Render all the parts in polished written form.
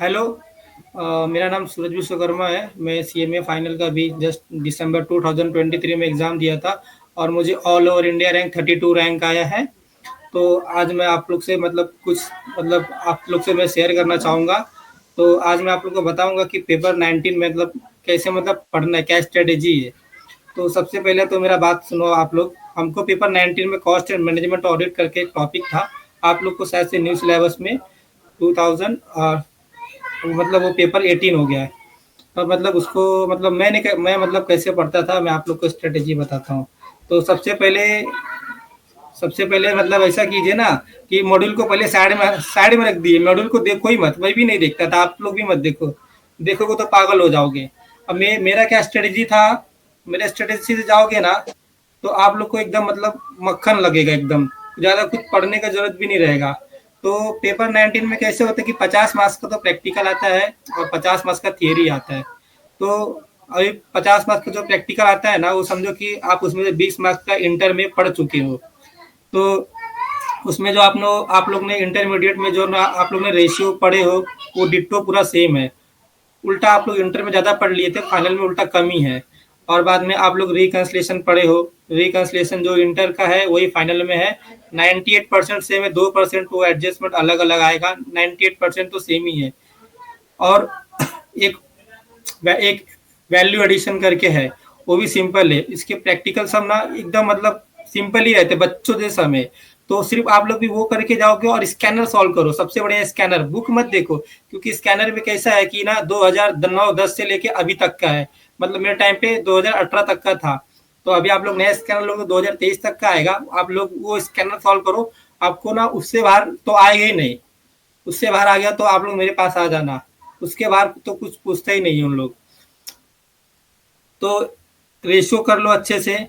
Hello. मेरा नाम सूरज विश्वकर्मा है। मैं सीएमए फाइनल का भी जस्ट दिसंबर 2023 में एग्ज़ाम दिया था और मुझे all over India rank 32 rank आया है। तो आज मैं आप लोग से मतलब कुछ मतलब आप लोग से मैं शेयर करना चाहूँगा। तो आज मैं आप लोग को बताऊँगा कि पेपर 19 में मतलब कैसे मतलब पढ़ना है, क्या स्ट्रेटेजी है। तो सबसे पहले तो मेरा बात सुनो आप लोग। हमको पेपर 19 में कॉस्ट एंड मैनेजमेंट ऑडिट करके एक टॉपिक था। आप लोग को शायद से न्यू सिलेबस में 2000 मतलब वो पेपर 18 हो गया है। और मतलब उसको मतलब मैं मतलब कैसे पढ़ता था, मैं आप लोग को स्ट्रेटेजी बताता हूँ। तो सबसे पहले मतलब ऐसा कीजिए ना कि मॉड्यूल को पहले साइड में रख दिए। मॉड्यूल को देखो ही मत, मैं भी नहीं देखता था, आप लोग भी मत देखो। देखोगे तो पागल हो जाओगे। अब मेरा क्या स्ट्रेटेजी था, मेरा स्ट्रेटेजी से जाओगे ना तो आप लोग को एकदम मतलब मक्खन लगेगा एकदम। ज़्यादा कुछ पढ़ने का जरूरत भी नहीं रहेगा। तो पेपर 19 में कैसे होता है कि 50 मार्क्स का तो प्रैक्टिकल आता है और 50 मार्क्स का थियरी आता है। तो अभी 50 मार्क्स का जो प्रैक्टिकल आता है ना, वो समझो कि आप उसमें से 20 मार्क्स का इंटर में पढ़ चुके हो। तो उसमें जो आप लोग ने इंटरमीडिएट में जो ना आप लोग ने रेशियो पढ़े हो, वो डिट्टो पूरा सेम है। उल्टा आप लोग इंटर में ज़्यादा पढ़ लिए थे, फाइनल में उल्टा कम ही है। और बाद में आप लोग रिकन्सलेशन पढ़े हो। रिकन्सलेशन जो इंटर का है वही फाइनल में है। 98% सेम है, 2% वो एडजस्टमेंट अलग अलग आएगा, 98% तो सेम ही है। और एक एक वैल्यू एडिशन करके है, वो भी सिंपल है। इसके प्रैक्टिकल सब ना एकदम मतलब सिंपल ही रहते बच्चों जैसा में। तो सिर्फ आप लोग भी वो करके जाओगे और स्कैनर सॉल्व करो। सबसे बढ़िया स्कैनर, बुक मत देखो, क्योंकि स्कैनर में कैसा है कि ना 2009-10 से लेके अभी तक का है। मतलब मेरे टाइम पे 2018 तक का था। तो अभी आप लोग नया स्कैनर लोगे 2023 तक का आएगा। आप लोग वो स्कैनर सॉल्व करो, आपको ना उससे बाहर तो आएगा ही नहीं। उससे बाहर आ गया तो आप लोग मेरे पास आ जाना। उसके बाहर तो कुछ पूछते ही नहीं उन लोग। तो रेशियो कर लो अच्छे से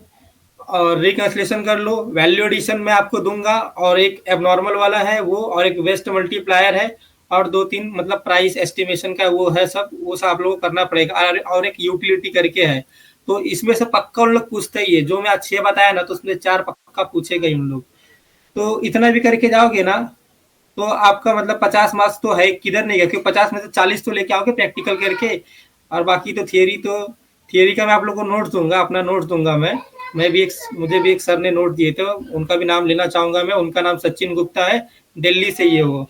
और रिकन्सिलेशन कर लो। वैल्यू एडिशन में आपको दूंगा, और एक एबनॉर्मल वाला है वो, और एक वेस्ट मल्टीप्लायर है, और दो तीन मतलब प्राइस एस्टिमेशन का वो है सब। वो सब आप लोगों को करना पड़ेगा। और एक यूटिलिटी करके है। तो इसमें से पक्का उन लोग पूछते ही है। जो मैं आज 6 बताया ना, तो उसमें 4 पक्का पूछेगा ही उन लोग। तो इतना भी करके जाओगे ना तो आपका मतलब 50 मार्क्स तो है किधर नहीं गया, क्योंकि 50 में से 40 तो लेके आओगे प्रैक्टिकल करके। और बाकी तो थियरी का मैं आप लोग को नोट्स दूंगा, अपना नोट्स दूंगा मैं भी एक मुझे भी एक सर ने नोट दिए थे, उनका भी नाम लेना चाहूंगा मैं। उनका नाम सचिन गुप्ता है, दिल्ली से ही है वो।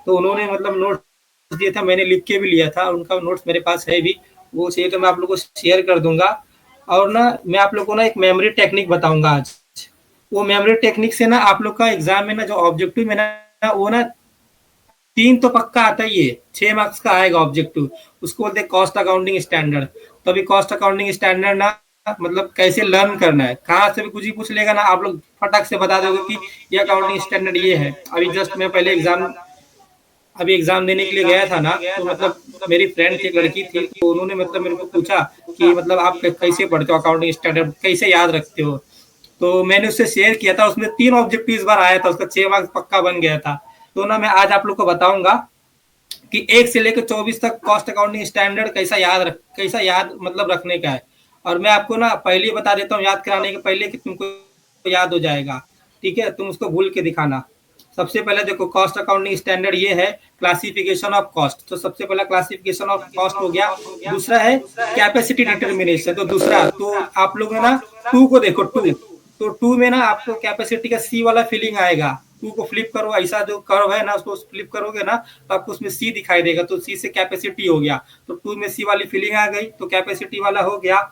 तो उन्होंने मतलब नोट्स दिया था, मैंने लिख के भी लिया था। उनका नोट्स मेरे पास है भी, वो चाहिए तो मैं आप लोग को शेयर कर दूंगा। और ना मैं आप लोग को ना एक मेमोरी टेक्निक बताऊंगा आज। वो मेमोरी टेक्निक से ना आप लोग का एग्जाम में ना जो ऑब्जेक्टिव में ना वो ना 3 तो पक्का आता ही है, 6 मार्क्स का आएगा ऑब्जेक्टिव। उसको बोलते हैं कॉस्ट अकाउंटिंग स्टैंडर्ड। तो अभी कॉस्ट अकाउंटिंग स्टैंडर्ड ना मतलब कैसे लर्न करना है, कहाँ से भी कुछ ही पूछ लेगा ना, आप लोग फटाक से बता दोगे कि ये अकाउंटिंग स्टैंडर्ड ये है। अभी एग्जाम देने के लिए गया था ना, तो मतलब मेरी फ्रेंड थी, एक लड़की थी, तो उन्होंने मतलब मेरे को पूछा कि मतलब आप कैसे पढ़ते हो, अकाउंटिंग स्टैंडर्ड कैसे याद रखते हो। तो मैंने उससे शेयर किया था, उसमें 3 ऑब्जेक्टिव इस बार आया था, उसका 6 मार्क्स पक्का बन गया था। तो ना मैं आज आप लोग को बताऊंगा कि 1 से लेकर 24 तक कॉस्ट अकाउंटिंग स्टैंडर्ड कैसा याद मतलब रखने का है। और मैं आपको ना पहले ही बता देता हूँ याद कराने के पहले कि तुमको याद हो जाएगा। ठीक है, तुम उसको भूल के दिखाना। सबसे पहले देखो, कॉस्ट अकाउंटिंग स्टैंडर्ड ये है क्लासिफिकेशन ऑफ कॉस्ट। तो सबसे पहला क्लासिफिकेशन ऑफ कॉस्ट हो गया। दूसरा है कैपेसिटी डिटर्मिनेशन। तो दूसरा तो आप लोग है ना 2 को देखो, 2। तो 2 में ना आपको कैपेसिटी का सी वाला फीलिंग आएगा। 2 को फ्लिप करो, ऐसा जो कर्व है ना उसको फ्लिप करोगे ना तो आपको उसमें सी दिखाई देगा। तो सी से कैपेसिटी हो गया। तो 2 में सी वाली फीलिंग आ गई, तो कैपेसिटी वाला हो गया।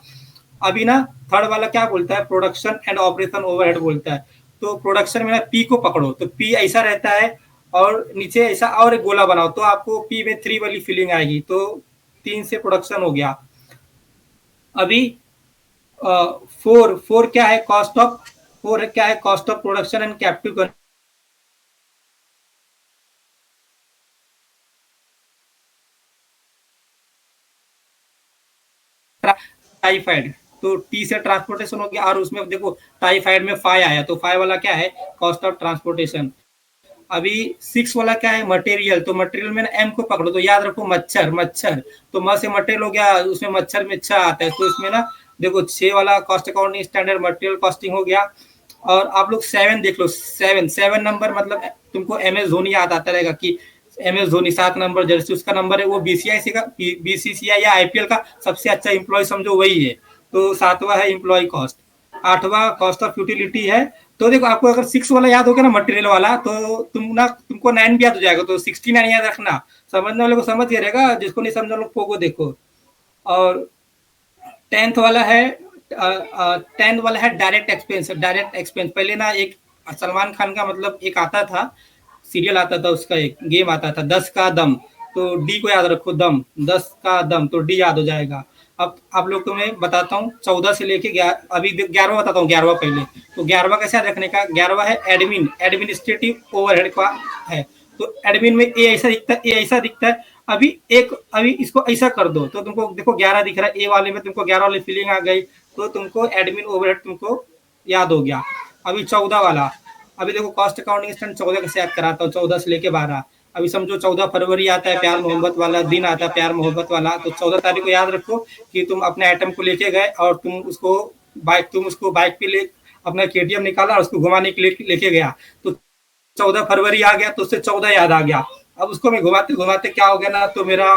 अभी ना थर्ड वाला क्या बोलता है, प्रोडक्शन एंड ऑपरेशन ओवरहेड बोलता है। तो प्रोडक्शन में ना पी को पकड़ो, तो पी ऐसा रहता है, और नीचे ऐसा और एक गोला बनाओ, तो आपको पी में 3 वाली फीलिंग आएगी। तो 3 से प्रोडक्शन हो गया। अभी 4 क्या है, cost of production and captive typhoid. तो टी से ट्रांसपोर्टेशन हो गया, और उसमें देखो टाइफाइड में फाइ आया, तो फाइ वाला क्या है, कॉस्ट ऑफ ट्रांसपोर्टेशन। अभी 6 वाला क्या है, मटेरियल। तो मटेरियल में ना एम को पकड़ो, तो याद रखो मच्छर। तो म से मटेरियल हो गया, उसमें मच्छर में अच्छा आता है। तो इसमें ना देखो 6 वाला cost accounting standard material costing हो गया। और आप लोग 7 देख लो, 7 नंबर मतलब तुमको एम एस धोनी याद आता रहेगा कि MS धोनी 7 नंबर जर्सी उसका नंबर है, वो बीसीसीआई या आईपीएल का सबसे अच्छा एम्प्लॉय समझो वही है। तो 7वां है एम्प्लॉय कॉस्ट। 8वां कॉस्ट ऑफ यूटिलिटी है। तो देखो आपको अगर 6 वाला याद हो गया ना मटेरियल वाला, तो तुमको 9 भी याद हो जाएगा, तो 69 याद रखना। समझने वाले को समझ गया रहेगा, जिसको नहीं समझ लोग पोगो देखो। और 10th वाला है 10th वाला है डायरेक्ट एक्सपेंस। डायरेक्ट एक्सपेंस पहले ना एक सलमान खान का मतलब एक आता था, सीरियल आता था, उसका एक गेम आता था 10 का दम। तो डी को याद रखो, दम, 10 का दम, तो डी याद हो जाएगा। अब आप लोग को मैं बताता हूँ 14 से लेके अभी 11वां बताता हूँ। 11वां पहले, तो 11वां कैसे याद रखने का? 11वां है एडमिन, एडमिनिस्ट्रेटिव ओवरहेड का है। तो एडमिन में ए ऐसा दिखता है, ए ऐसा दिखता है। अभी इसको ऐसा कर दो तो तुमको देखो 11 दिख रहा है, ए वाले में तुमको 11 वाली फीलिंग आ गई, तो तुमको एडमिन ओवरहेड तुमको याद हो गया। अभी 14 वाला, अभी देखो कॉस्ट अकाउंटिंग स्टैंड 14 कैसे याद कराता हूँ, 14 से लेके 12। अभी समझो 14 फरवरी आता है, प्यार मोहब्बत वाला दिन आता है, प्यार मोहब्बत वाला। तो 14 तारीख को याद रखो कि तुम अपने आइटम को लेके गए और तुम उसको बाइक पे ले अपना केटीएम निकाला और उसको घुमाने के लिए लेके गया। तो 14 फरवरी आ गया, तो उससे 14 याद आ गया। अब उसको मैं घुमाते घुमाते क्या हो गया ना, तो मेरा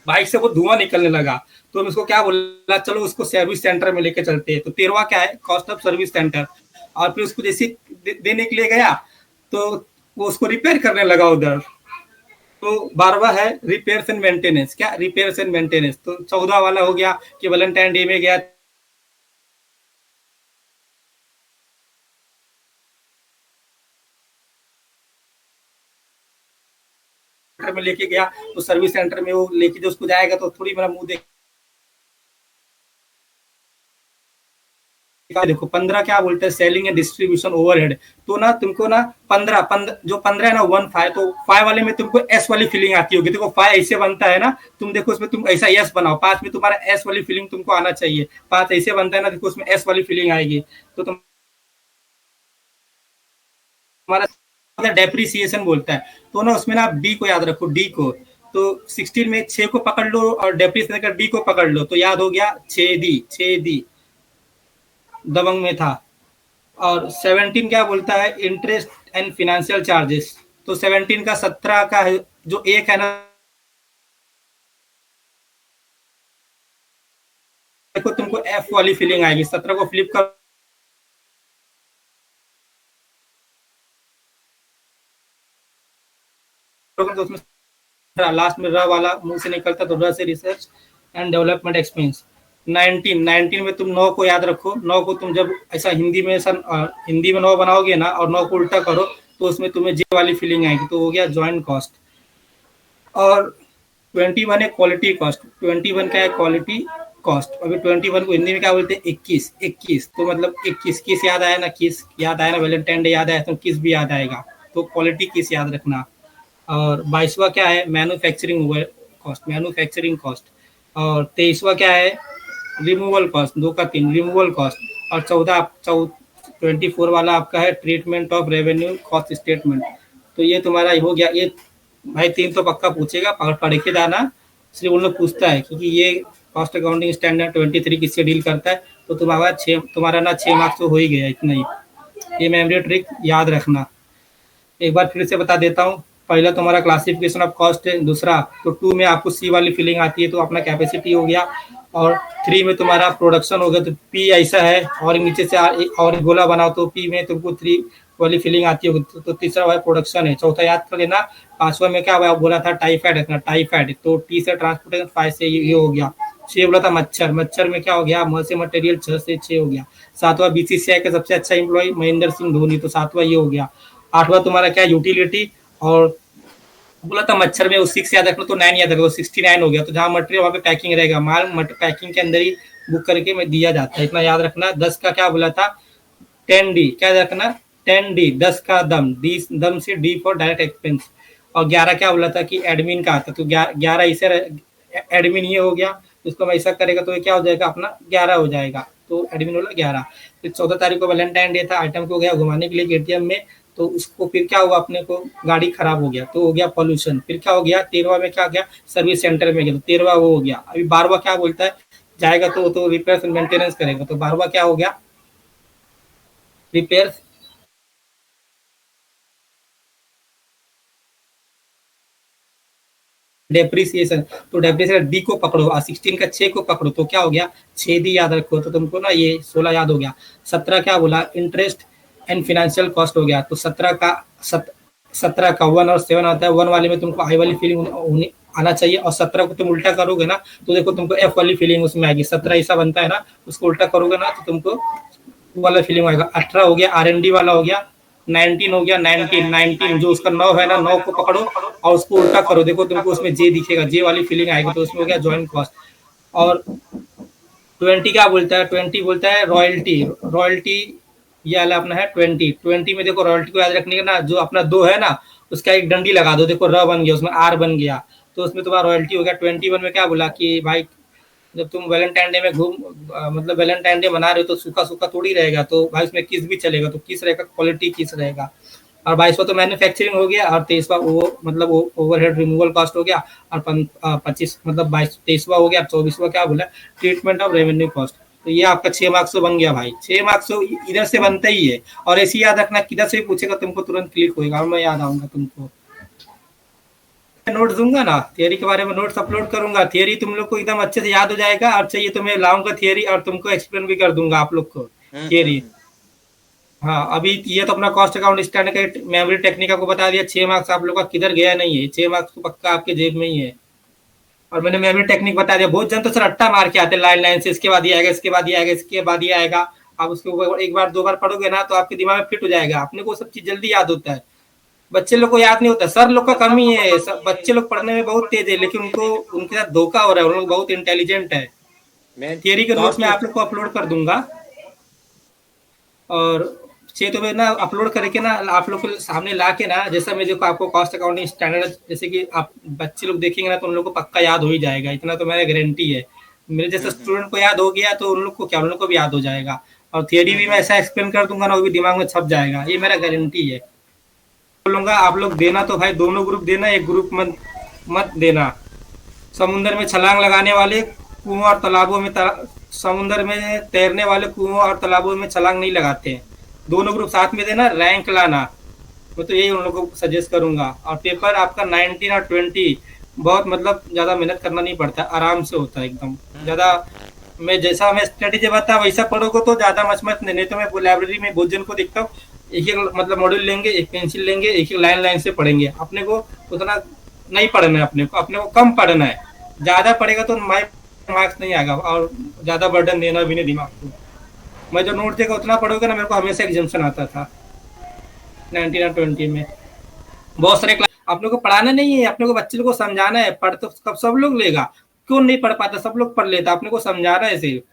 बाइक से वो धुआं निकलने लगा। तो मैं उसको क्या बोला, चलो उसको सर्विस सेंटर में लेके चलते हैं। तो 13वां क्या है, कॉस्ट ऑफ सर्विस सेंटर। और फिर उसको जैसे देने के लिए गया, तो वो उसको रिपेयर करने लगा उधर। तो 12वां है रिपेयर्स एंड मेंटेनेंस। क्या रिपेयर्स एंड मेंटेनेंस। तो 14 वाला हो गया कि वैलेंटाइन डे में गया, में लेके गया, तो सर्विस सेंटर में वो लेके जो उसको जाएगा तो थोड़ी मेरा मुंह देख। देखो 15 क्या बोलते हैं, सेलिंग एंड डिस्ट्रीब्यूशन ओवरहेड। तो ना तुमको ना 15 जो 15 है ना 15, तो 5 वाले में तुमको एस वाली फीलिंग आती होगी। देखो 5 ऐसे बनता है ना, तुम देखो उसमें तुम ऐसा एस बनाओ, 5 में तुम्हारा एस वाली फीलिंग तुमको आना चाहिए। 5 ऐसे बनता है ना, देखो उसमें एस वाली फीलिंग आएगी। तो तुम्हारा डेप्रिसिएशन बोलता है, तो ना उसमें ना डी को याद रखो, डी को। तो 16 में 6 को पकड़ लो और डेप्रिसिएशन का डी को पकड़ लो, तो याद हो गया 6D। 6D दबंग में था। और 17 क्या बोलता है, इंटरेस्ट एंड फिनेंशियल चार्जेस। तो 17 का 17 का है, जो एक है ना, देखो तुमको एफ वाली फीलिंग आएगी। 17 को फ्लिप कर तो उसमें लास्ट में र वाला मुंह से निकलता, तो र से रिसर्च एंड डेवलपमेंट एक्सपेंस। 19 में तुम 9 को याद रखो। 9 को तुम जब ऐसा हिंदी में 9 बनाओगे ना और 9 को उल्टा करो, तो उसमें तुम्हें जे वाली फीलिंग आएगी, तो हो गया ज्वाइंट कॉस्ट। और 21 है क्वालिटी कॉस्ट। 21 का है क्वालिटी कॉस्ट। अभी 21 को हिंदी में क्या बोलते हैं, 21। 21 तो मतलब 21 किस याद आया ना, किस याद आया ना, वैलेंटाइन डे याद आया तो किस भी याद आएगा। तो क्वालिटी किस याद रखना। और 22वां क्या है, मैन्युफैक्चरिंग कॉस्ट, मैन्युफैक्चरिंग कॉस्ट। और 23वां क्या है, रिमूवल कॉस्ट, 2 का 3 रिमूवल कॉस्ट। और 24 वाला आपका है treatment of revenue cost statement. तो ये तुम्हारा हो गया। ये भाई 3 तो पक्का पूछेगा, पढ़ के जाना, सिर्फ उन लोग पूछता है क्योंकि ये कॉस्ट अकाउंटिंग स्टैंडर्ड 23 किससे डील करता है। तो तुम्हारा ना 6 मार्क्स तो हो ही गया, इतना ही। ये मेमोरी ट्रिक याद रखना। एक बार फिर से बता देता हूँ। पहला तुम्हारा क्लासिफिकेशन ऑफ कॉस्ट है। दूसरा तो 2 में आपको सी वाली फीलिंग आती है, तो अपना कैपेसिटी हो गया। और 3 में तुम्हारा प्रोडक्शन हो गया, तो पी ऐसा है और नीचे से और गोला बनाओ, तो पी में तुमको 3 वाली फीलिंग आती होगी। तो तीसरा वाला प्रोडक्शन है। चौथा याद कर लेना। 5वां में क्या हुआ बोला था, टाइफाइड रखना, टाइफाइड। तो टी से ट्रांसपोर्टेशन, 5 से ये हो गया। 6 बोला था मच्छर, मच्छर में क्या हो गया, म से मटेरियल, 6 से 6 हो गया। 7वां बीसीसीआई का सबसे अच्छा एम्प्लॉय महेंद्र सिंह धोनी, तो 7वां ये हो गया। 8वां तुम्हारा क्या, यूटिलिटी। और बोला था मच्छर में, 6 याद रखना, तो 9 याद रखो, 69 हो गया। तो जहाँ मटेरियल वहाँ पे पैकिंग रहेगा, माल पैकिंग के अंदर ही बुक करके मैं दिया जाता है, इतना याद रखना। 10 का क्या बोला था, 10D क्या याद रखना, 10D 10 का दम, डी दम से डी फॉर डायरेक्ट एक्सपेंस। और 11 क्या बोला था कि एडमिन का आता, तो 11 इसे एडमिन ये हो गया। इसको मैं ऐसा करेगा तो ये क्या हो जाएगा, अपना 11 हो जाएगा। तो एडमिन बोला 11। फिर 14 तारीख को वैलेंटाइन डे था, आइटम को गया घुमाने के लिए केटीएम में। तो उसको फिर क्या हुआ, अपने को गाड़ी खराब हो गया, तो हो गया पॉल्यूशन। फिर क्या हो गया, 13वां में क्या गया, सर्विस सेंटर में गया, तो 13वां वो हो गया। अभी 12वां क्या बोलता है, जाएगा तो रिपेयर एंड मेंटेनेंस करेगा। तो 12वां क्या हो गया, रिपेयर डेप्रिसिएशन, तो डेप्रिसिएशन डी को पकड़ो और 16 का 6 को पकड़ो तो क्या हो गया 6 डी याद रखो तो तुमको ना ये 16 याद हो गया। 17 क्या बोला इंटरेस्ट एंड फाइनेंशियल कॉस्ट हो गया तो 17 का 1 और 7 आता है। 1 वाले में तुमको आई वाली फीलिंग आना चाहिए और 17 को तुम उल्टा करोगे ना तो देखो तुमको एफ वाली फीलिंग उसमें आएगी। 17 ऐसा बनता है ना उसको उल्टा करोगे ना तो तुमको वाला फीलिंग आएगा। 18 हो गया आर एन डी वाला हो गया। 19 हो गया 19 जो उसका 9 है ना 9 को पकड़ो और उसको उल्टा करो देखो तुमको उसमें जे दिखेगा जे वाली फीलिंग आएगी तो उसमें हो गया ज्वाइंट कॉस्ट। और 20 क्या बोलता है 20 बोलता है रॉयल्टी। रॉयल्टी ये वाला अपना है 20 में देखो रॉयल्टी को याद रखने का ना जो अपना 2 है ना उसका एक डंडी लगा दो देखो र बन गया उसमें आर बन गया तो उसमें तुम्हारा रॉयल्टी हो गया। 21 में क्या बोला कि भाई जब तुम वैलेंटाइन डे में मतलब वैलेंटाइन डे मना रहे हो तो सूखा सूखा थोड़ी रहेगा तो भाई उसमें किस भी चलेगा तो किस रहेगा क्वालिटी किस रहेगा। और 22वां तो मैन्युफैक्चरिंग हो गया और 23वां वो मतलब वो ओवरहेड रिमूवल कॉस्ट हो गया और 25 मतलब 23वां हो गया। 24वां क्या बोला ट्रीटमेंट ऑफ रेवेन्यू कॉस्ट। तो ये आपका 6 मार्क्स से बन गया भाई। 6 मार्क्स तो इधर से बनता ही है और ऐसी याद रखना किधर से भी पूछेगा तुमको तुरंत क्लिक होगा और मैं याद आऊंगा तुमको। नोट्स दूंगा ना थियरी के बारे में नोट्स अपलोड करूंगा। थियरी तुम लोग को एकदम अच्छे से याद हो जाएगा और चाहिए तो मैं लाऊंगा थियरी और तुमको एक्सप्लेन भी कर दूंगा आप लोग को थियरी। हाँ अभी ये तो अपना कॉस्ट अकाउंट स्टैंडर्ड का मेमोरी टेक्निक आपको बता दिया। 6 मार्क्स आप लोग का किधर गया नहीं है 6 मार्क्स तो पक्का आपके जेब में ही है। और मैंने मेमोरी टेक्निक बता दिया। बहुत जन तो सर रट्टा मार के आते हैं लाइन लाइन से इसके बाद ये आएगा इसके बाद ये आएगा इसके बाद ये आएगा। आप उसके ऊपर एक बार 2 बार पढ़ोगे ना तो आपके दिमाग में फिट हो जाएगा। अपने को सब चीज जल्दी याद होता है बच्चे लोग को याद नहीं होता। सर लोग का कमी है बच्चे लोग पढ़ने में बहुत तेज है लेकिन उनको उनके साथ धोखा हो रहा है। उन लोग बहुत इंटेलिजेंट है। थियरी के नोट्स में आप लोग को अपलोड कर दूंगा और चाहिए तो मैं ना अपलोड करके ना आप लोग के सामने ला के ना जैसा मैं जो आपको कॉस्ट अकाउंटिंग स्टैंडर्ड जैसे कि आप बच्चे लोग देखेंगे ना तो उन लोग को पक्का याद हो ही जाएगा। इतना तो मेरा गारंटी है। मेरे जैसे स्टूडेंट को याद हो गया तो उन लोग को क्या उन लोग को भी याद हो जाएगा। और थियरी भी मैं ऐसा एक्सप्लेन कर दूंगा ना वो भी दिमाग में छप जाएगा। ये मेरा गारंटी है। बोलूंगा आप लोग देना तो भाई दोनों ग्रुप देना एक ग्रुप मत देना। समुद्र में छलांग लगाने वाले कुओं और तालाबों में समुद्र में तैरने वाले कुओं और तालाबों में छलांग नहीं लगाते हैं। दोनों ग्रुप साथ में देना रैंक लाना। मैं तो यही उन लोगों को सजेस्ट करूंगा। और पेपर आपका 19 और 20 बहुत मतलब ज्यादा मेहनत करना नहीं पड़ता आराम से होता है एकदम। ज्यादा मैं जैसा मैं स्ट्रेटेजी बताया वैसा पढ़ोगे तो ज्यादा मचमच नहीं तो मैं लाइब्रेरी में बहुत जन को देखता हूँ एक एक मतलब मॉड्यूल लेंगे एक पेंसिल लेंगे एक एक लाइन लाइन से पढ़ेंगे। अपने को उतना नहीं पढ़ना है अपने को कम पढ़ना है। ज्यादा पढ़ेगा तो मार्क्स नहीं आएगा और ज्यादा बर्डन देना भी नहीं दिमाग को। मैं जो नोट देगा उतना पढ़ोगे ना मेरे को हमेशा एग्जाम्शन आता था 19 और 20 में। बहुत सारे अपने को पढ़ाना नहीं है अपने को बच्चे को समझाना है। पढ़ तो कब सब लोग लेगा क्यों नहीं पढ़ पाता सब लोग पढ़ लेता अपने को समझाना है सिर्फ।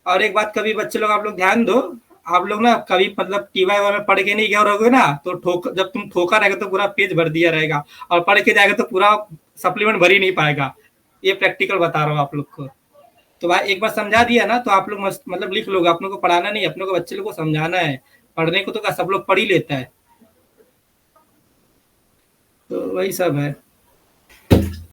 और एक बात कभी बच्चे लोग आप लोग ध्यान दो आप लोग ना कभी मतलब टीवाई में पढ़ के नहीं गए रहोगे ना तो जब तुम ठोका रहेगा तो पूरा पेज भर दिया रहेगा और पढ़ के जाएगा तो पूरा सप्लीमेंट भर ही नहीं पाएगा। ये प्रैक्टिकल बता रहा हूँ आप लोग को। तो भाई एक बार समझा दिया ना तो आप लोग मतलब लिख लोगे। अपने को पढ़ाना नहीं अपने को बच्चे लोग को समझाना है। पढ़ने को तो क्या सब लोग पढ़ ही लेता है। तो वही सब है।